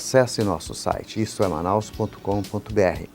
Acesse nosso site istoemanaus.com.br.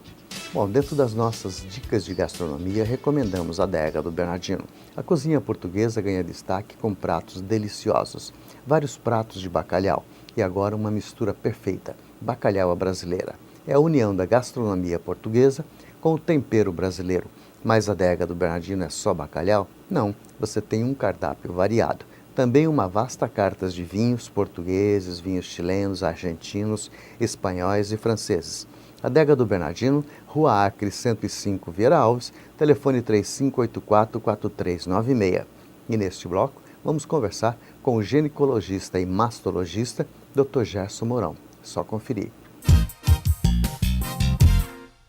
Bom, dentro das nossas dicas de gastronomia, recomendamos a Adega do Bernardino. A cozinha portuguesa ganha destaque com pratos deliciosos, vários pratos de bacalhau e agora uma mistura perfeita, bacalhau à brasileira. É a união da gastronomia portuguesa com o tempero brasileiro. Mas a Adega do Bernardino é só bacalhau? Não, você tem um cardápio variado. Também uma vasta carta de vinhos portugueses, vinhos chilenos, argentinos, espanhóis e franceses. Adega do Bernardino, Rua Acre 105, Vieira Alves, telefone 3584-4396. E neste bloco, vamos conversar com o ginecologista e mastologista, Dr. Gerson Mourão. Só conferir.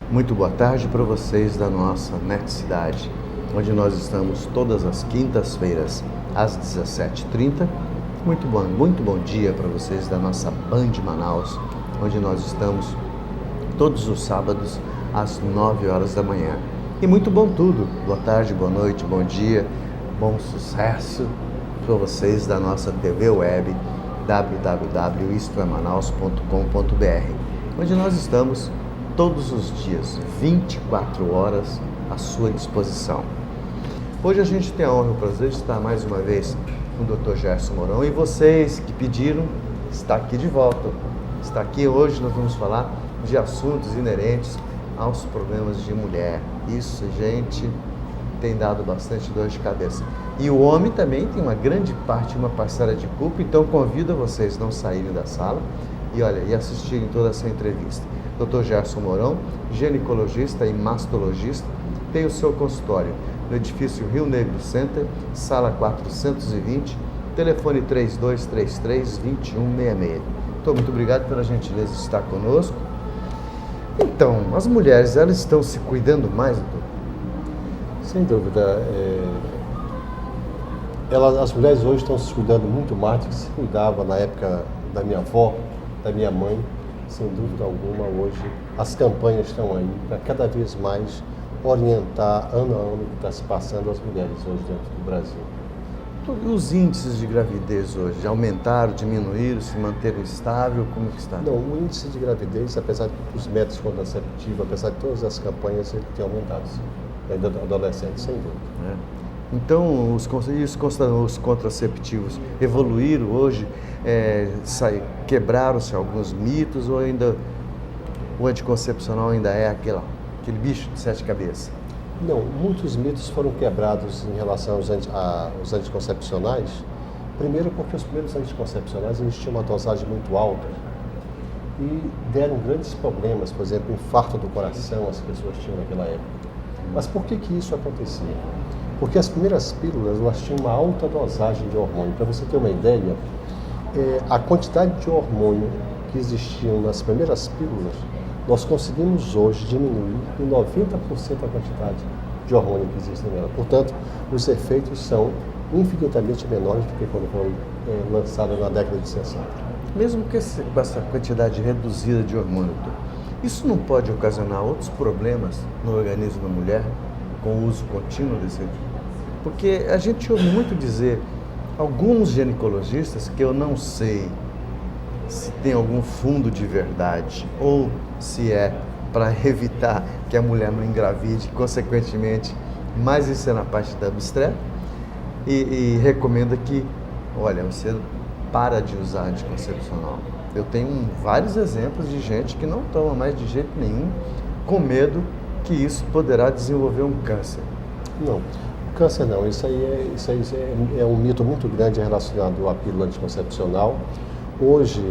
Muito boa tarde para vocês da nossa Netcidade, onde nós estamos todas as quintas-feiras, às 17h30. Muito bom dia para vocês da nossa Band Manaus, onde nós estamos todos os sábados às 9 horas da manhã. E muito bom tudo. Boa tarde, boa noite, bom dia, bom sucesso para vocês da nossa TV web www.istoemanaus.com.br, onde nós estamos todos os dias, 24 horas à sua disposição. Hoje a gente tem a honra e o prazer de estar mais uma vez com o Dr. Gerson Mourão, e vocês que pediram, está aqui de volta. Está aqui hoje, nós vamos falar de assuntos inerentes aos problemas de mulher. Isso, gente, tem dado bastante dor de cabeça. E o homem também tem uma grande parte, uma parcela de culpa, então convido vocês a não saírem da sala e assistirem toda essa entrevista. Dr. Gerson Mourão, ginecologista e mastologista, tem o seu consultório no edifício Rio Negro Center, sala 420, telefone 3233-2166. Então, muito obrigado pela gentileza de estar conosco. Então, as mulheres, elas estão se cuidando mais, doutor? Sem dúvida. As mulheres hoje estão se cuidando muito mais do que se cuidava na época da minha avó, da minha mãe. Sem dúvida alguma, hoje as campanhas estão aí para cada vez mais orientar ano a ano o que está se passando às mulheres hoje dentro do Brasil. E os índices de gravidez hoje aumentaram, diminuíram, se manteram estável? Como que está? Não, o índice de gravidez, apesar dos métodos contraceptivos, apesar de todas as campanhas, ele tem aumentado, sim. Ainda adolescente, sem dúvida. Então, os contraceptivos evoluíram hoje, quebraram-se alguns mitos, ou ainda o anticoncepcional ainda é aquele bicho de 7 cabeças? Não, muitos mitos foram quebrados em relação aos anticoncepcionais. Primeiro porque os primeiros anticoncepcionais eles tinham uma dosagem muito alta e deram grandes problemas, por exemplo, infarto do coração as pessoas tinham naquela época. Mas por que isso acontecia? Porque as primeiras pílulas elas tinham uma alta dosagem de hormônio. Para você ter uma ideia, a quantidade de hormônio que existiam nas primeiras pílulas, nós conseguimos hoje diminuir em 90% a quantidade de hormônio que existe nela. Portanto, os efeitos são infinitamente menores do que quando foram lançados na década de 60. Mesmo com essa quantidade reduzida de hormônio, isso não pode ocasionar outros problemas no organismo da mulher com o uso contínuo desse? Porque a gente ouve muito dizer, alguns ginecologistas, que eu não sei se tem algum fundo de verdade ou se é para evitar que a mulher não engravide, consequentemente, mas isso é na parte da obstetra, e recomenda que, olha, você para de usar anticoncepcional. Eu tenho vários exemplos de gente que não toma mais de jeito nenhum, com medo que isso poderá desenvolver um câncer. Não, câncer não. Isso aí é um mito muito grande relacionado à pílula anticoncepcional. Hoje,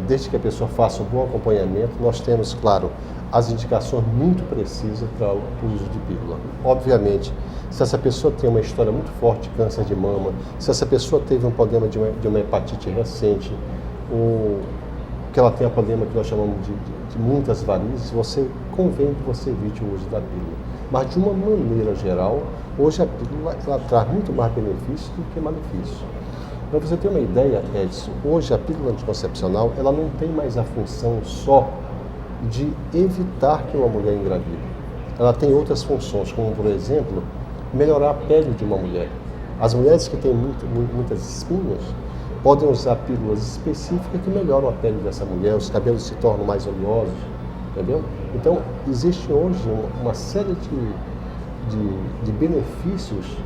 desde que a pessoa faça um bom acompanhamento, nós temos, claro, as indicações muito precisas para o uso de pílula. Obviamente, se essa pessoa tem uma história muito forte de câncer de mama, se essa pessoa teve um problema de uma hepatite recente, ou que ela tenha problema que nós chamamos de muitas varizes, convém que você evite o uso da pílula. Mas, de uma maneira geral, hoje a pílula ela traz muito mais benefícios do que malefícios. Para você ter uma ideia, Edson, hoje a pílula anticoncepcional ela não tem mais a função só de evitar que uma mulher engravide. Ela tem outras funções, como, por exemplo, melhorar a pele de uma mulher. As mulheres que têm muitas espinhas, podem usar pílulas específicas que melhoram a pele dessa mulher, os cabelos se tornam mais oleosos, entendeu? Então, existe hoje uma série de benefícios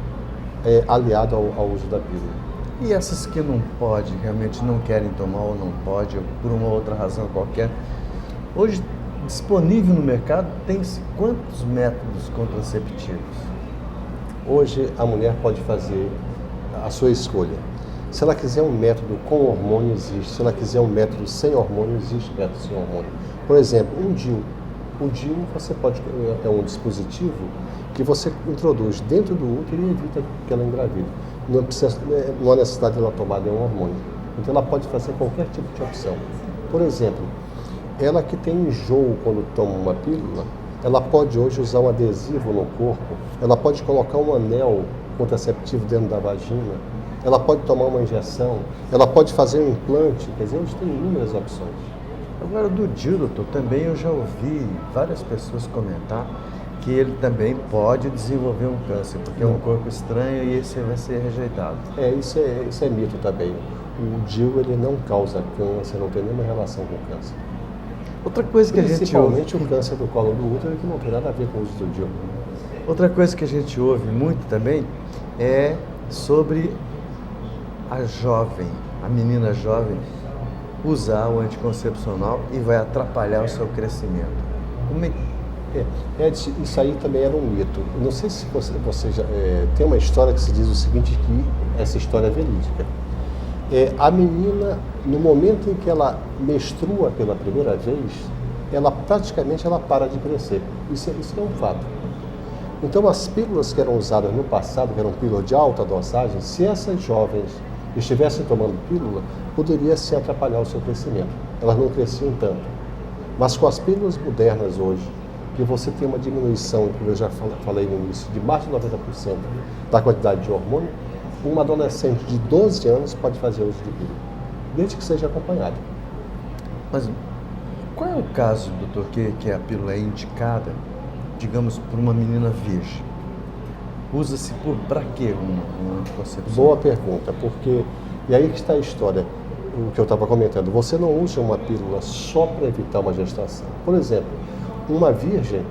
aliado ao uso da pílula. E essas que não pode, realmente não querem tomar ou não pode, ou por uma outra razão qualquer, hoje disponível no mercado tem-se quantos métodos contraceptivos? Hoje a mulher pode fazer a sua escolha. Se ela quiser um método com hormônio, existe. Se ela quiser um método sem hormônio, existe método sem hormônio. Por exemplo, um DIU. O DIU é um dispositivo que você introduz dentro do útero e evita que ela engravide. Não há necessidade de ela tomar nenhum hormônio. Então ela pode fazer qualquer tipo de opção. Por exemplo, ela que tem enjoo quando toma uma pílula, ela pode hoje usar um adesivo no corpo, ela pode colocar um anel contraceptivo dentro da vagina, ela pode tomar uma injeção, ela pode fazer um implante, quer dizer, hoje tem inúmeras opções. Agora, do DIU, doutor, também eu já ouvi várias pessoas comentar que ele também pode desenvolver um câncer, porque é um corpo estranho e esse vai ser rejeitado. Isso é mito também. O DIU ele não causa câncer, não tem nenhuma relação com câncer. Outra coisa que a gente ouve... Principalmente o câncer do colo do útero, que não tem nada a ver com o uso do DIU. Outra coisa que a gente ouve muito também é sobre a jovem, a menina jovem, usar o anticoncepcional e vai atrapalhar o seu crescimento. Como é? Edson, isso aí também era um mito. Não sei se você já... tem uma história que se diz o seguinte, que essa história é verídica. A menina, no momento em que ela menstrua pela primeira vez, ela praticamente para de crescer. Isso é um fato. Então, as pílulas que eram usadas no passado, que eram pílulas de alta dosagem, se essas jovens estivessem tomando pílula, poderia se atrapalhar o seu crescimento. Elas não cresciam tanto. Mas com as pílulas modernas hoje, que você tem uma diminuição, como eu já falei no início, de mais de 90% da quantidade de hormônio, uma adolescente de 12 anos pode fazer uso de pílula, desde que seja acompanhada. Mas qual é o caso, doutor, que a pílula é indicada, digamos, por uma menina virgem? Usa-se para quê um anticoncepcional? Boa pergunta, porque... E aí que está a história, o que eu estava comentando. Você não usa uma pílula só para evitar uma gestação. Por exemplo, uma virgem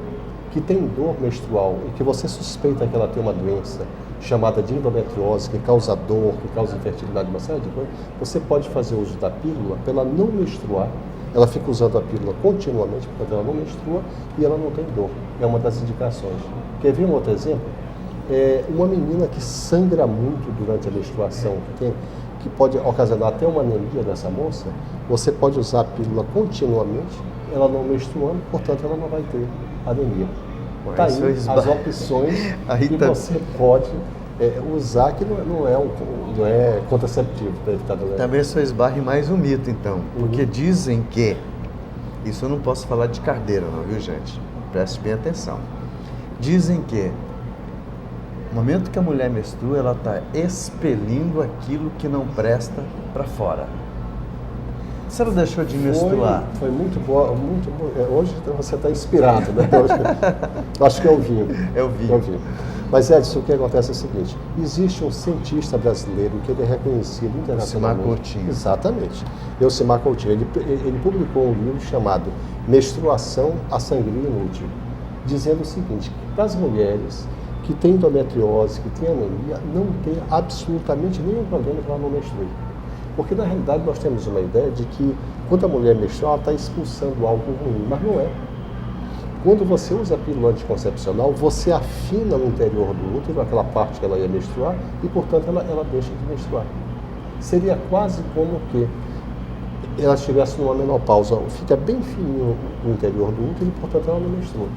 que tem dor menstrual e que você suspeita que ela tem uma doença chamada de endometriose, que causa dor, que causa infertilidade, uma série de coisas, você pode fazer uso da pílula para ela não menstruar. Ela fica usando a pílula continuamente, porque ela não menstrua e ela não tem dor. É uma das indicações. Quer ver um outro exemplo? Uma menina que sangra muito durante a menstruação, que pode ocasionar até uma anemia dessa moça, você pode usar a pílula continuamente, ela não menstruando, portanto ela não vai ter anemia. Tá aí as opções que você pode usar, que não é contraceptivo para evitar doença. Também só esbarre mais um mito, então, porque dizem que, isso eu não posso falar de cardeira não, viu gente? Preste bem atenção. Dizem que no momento que a mulher menstrua, ela está expelindo aquilo que não presta para fora. Se ela deixou de menstruar... Foi muito boa, muito boa. Hoje você está inspirado, né? Acho que é o vinho. É o vinho. Mas, Edson, o que acontece é o seguinte, existe um cientista brasileiro que ele é reconhecido internacionalmente. Elcimar Coutinho. Exatamente. Elcimar Coutinho. Ele publicou um livro chamado Menstruação, a Sangria Inútil, dizendo o seguinte, para as mulheres que têm endometriose, que têm anemia, não tem absolutamente nenhum problema que ela não menstrue. Porque, na realidade, nós temos uma ideia de que, quando a mulher menstrua, ela está expulsando algo ruim, mas não é. Quando você usa a pílula anticoncepcional, você afina no interior do útero, aquela parte que ela ia menstruar, e, portanto, ela deixa de menstruar. Seria quase como que ela estivesse numa menopausa, fica bem fininho no interior do útero e, portanto, ela não menstrua.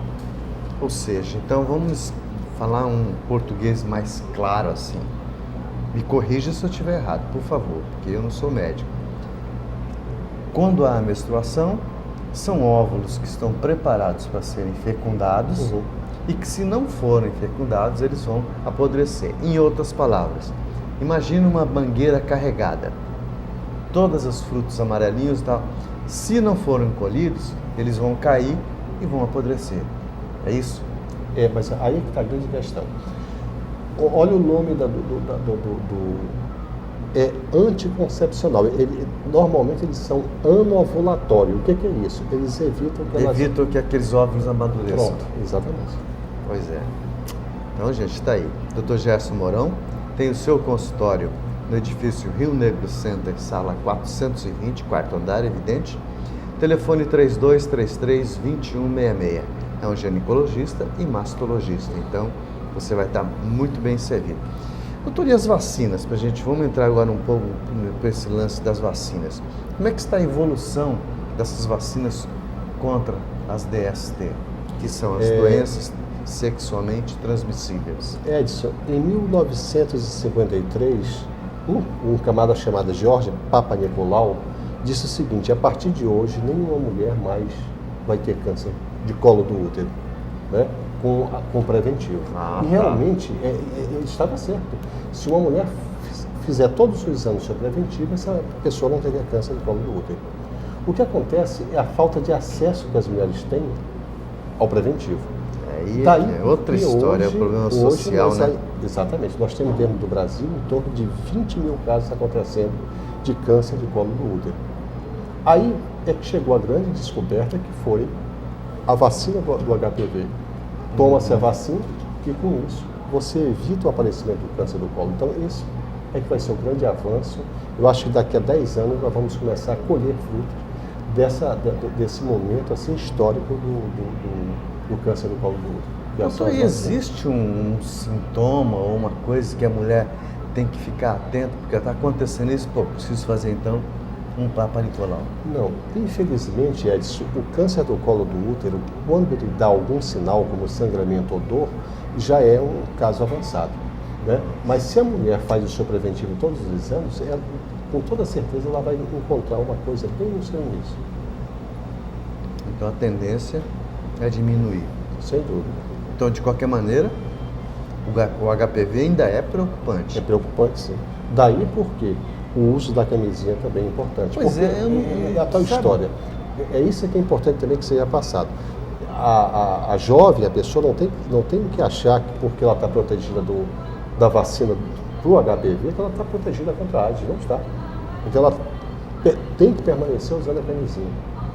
Ou seja, então vamos falar um português mais claro assim. Me corrija se eu estiver errado, por favor, porque eu não sou médico. Quando há menstruação, são óvulos que estão preparados para serem fecundados e que, se não forem fecundados, eles vão apodrecer. Em outras palavras, imagina uma mangueira carregada. Todos os frutos amarelinhos e tal, se não forem colhidos, eles vão cair e vão apodrecer. É isso? Mas aí que está a grande questão. Olha o nome é anticoncepcional. Normalmente eles são anovulatórios. O que é isso? Eles evitam que elas... Evitam que aqueles óvulos amadureçam. Pronto, exatamente. Pois é. Então, gente, está aí. Dr. Gerson Mourão tem o seu consultório no edifício Rio Negro Center, sala 420, quarto andar, evidente. Telefone 3233-2166. É um ginecologista e mastologista. Então, você vai estar muito bem servido. Doutor, e as vacinas? Vamos entrar agora um pouco para esse lance das vacinas. Como é que está a evolução dessas vacinas contra as DST, que são as doenças sexualmente transmissíveis? Edson, em 1953, um camarada chamado Jorge Papanicolaou disse o seguinte: a partir de hoje, nenhuma mulher mais vai ter câncer de colo do útero, né? Com preventivo. E realmente, ele estava certo. Se uma mulher fizer todos os exames de preventivo, essa pessoa não teria câncer de colo do útero. O que acontece é a falta de acesso que as mulheres têm ao preventivo. Daí é outra história, é o problema social, né? Exatamente. Nós temos dentro do Brasil em torno de 20 mil casos acontecendo de câncer de colo do útero. Aí é que chegou a grande descoberta, que foi a vacina do HPV. Toma-se a vacina e com isso você evita o aparecimento do câncer do colo. Então isso é que vai ser um grande avanço. Eu acho que daqui a 10 anos nós vamos começar a colher frutos desse momento assim, histórico do câncer do colo do útero. Doutor, e existe um sintoma ou uma coisa que a mulher tem que ficar atenta, porque está acontecendo isso, preciso fazer então um Papa Nicolau? Não, infelizmente, Edson, o câncer do colo do útero, quando ele dá algum sinal, como sangramento ou dor, já é um caso avançado, né? Mas se a mulher faz o seu preventivo todos os anos, com toda certeza ela vai encontrar uma coisa bem no seu início. Então a tendência é diminuir. Sem dúvida. Então, de qualquer maneira, o HPV ainda é preocupante. É preocupante, sim. Daí porque o uso da camisinha também é importante. Pois porque é a tal história. É isso que é importante também que seja passado. A jovem, a pessoa não tem que achar que porque ela está protegida da vacina do HPV, que ela está protegida contra a AIDS. Não está. Então ela tem que permanecer usando a camisinha.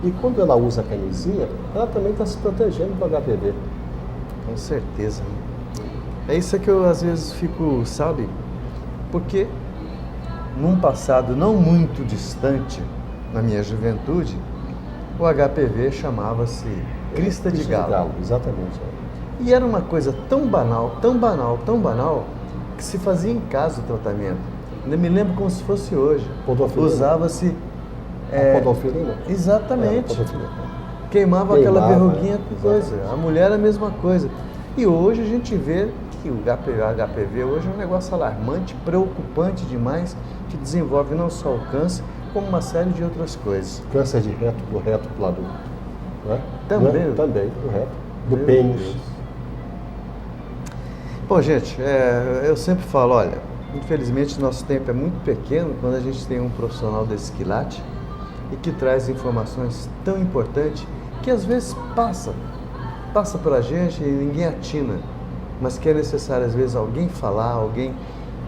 E quando ela usa a camisinha, ela também está se protegendo do HPV. Com certeza. É isso que eu às vezes fico, sabe? Porque num passado não muito distante, na minha juventude, o HPV chamava-se crista de galo. Exatamente. E era uma coisa tão banal, tão banal, tão banal, que se fazia em casa o tratamento. Ainda me lembro como se fosse hoje. Usava-se... podofilina? Exatamente. Queimava aquela verruguinha com coisa. A mulher a mesma coisa. E hoje a gente vê que o HPV hoje é um negócio alarmante, preocupante demais, que desenvolve não só o câncer, como uma série de outras coisas. Câncer do reto do adulto. Né? Também. Também, do reto. Do pênis. Bom, gente, eu sempre falo, olha, infelizmente nosso tempo é muito pequeno quando a gente tem um profissional desse quilate e que traz informações tão importantes que às vezes passa pela gente e ninguém atina, mas que é necessário às vezes alguém falar, alguém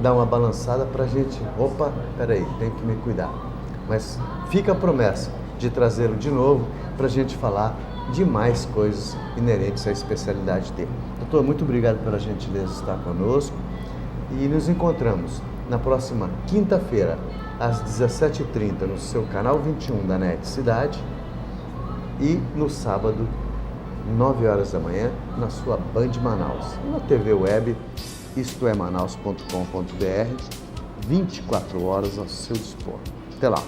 dar uma balançada para a gente, opa, peraí, tenho que me cuidar. Mas fica a promessa de trazê-lo de novo para a gente falar de mais coisas inerentes à especialidade dele. Doutor, muito obrigado pela gentileza de estar conosco e nos encontramos na próxima quinta-feira, às 17h30, no seu canal 21 da NET Cidade e no sábado, 9 horas da manhã, na sua Band Manaus. E na TV web, istoemanaus.com.br, 24 horas ao seu dispor. Até lá!